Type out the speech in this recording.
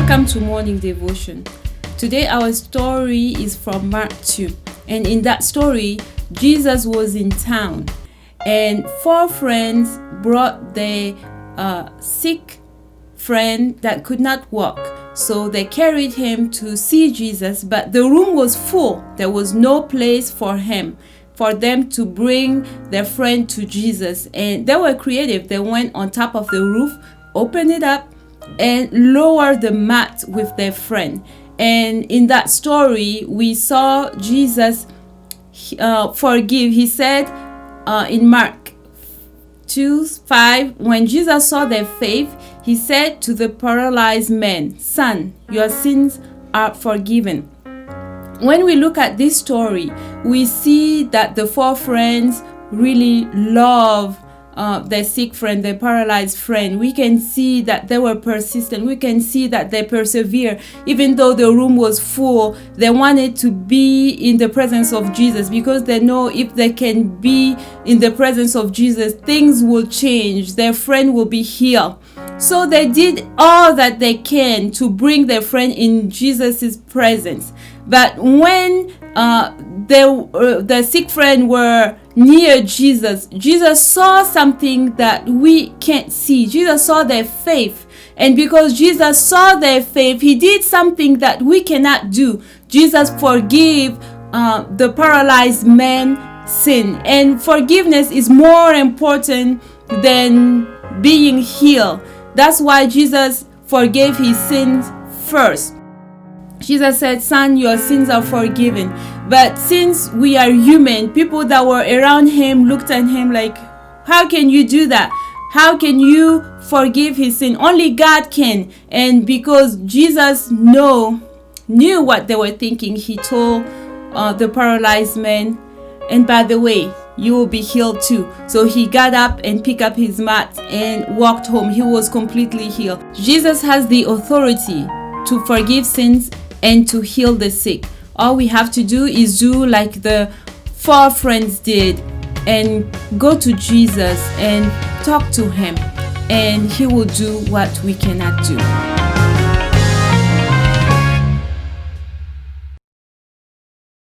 Welcome to Morning Devotion. Today our story is from Mark 2. And in that story, Jesus was in town and 4 friends brought their sick friend that could not walk. So they carried him to see Jesus, but the room was full. There was no place for them to bring their friend to Jesus. And they were creative. They went on top of the roof, opened it up, and lowered the mat with their friend. And in that story, we saw Jesus forgive. He said in Mark 2:5, when Jesus saw their faith, he said to the paralyzed man, "Son, your sins are forgiven." When we look at this story, we see that the 4 friends really love their sick friend, their paralyzed friend. We can see that they were persistent. We can see that they persevere. Even though the room was full, they wanted to be in the presence of Jesus because they know if they can be in the presence of Jesus, things will change. Their friend will be healed. So they did all that they can to bring their friend in Jesus' presence. But when the sick friend were near Jesus, Jesus saw something that we can't see. Jesus saw their faith. And because Jesus saw their faith, he did something that we cannot do. Jesus forgave the paralyzed man's sin. And forgiveness is more important than being healed. That's why Jesus forgave his sins first. Jesus said, "Son, your sins are forgiven." But since we are human, people that were around him looked at him like, "How can you do that? How can you forgive his sin? Only God can." And because Jesus knew what they were thinking, he told the paralyzed man, "And by the way, you will be healed too." So he got up and picked up his mat and walked home. He was completely healed. Jesus has the authority to forgive sins and to heal the sick. All we have to do is do like the 4 friends did and go to Jesus and talk to him, and he will do what we cannot do.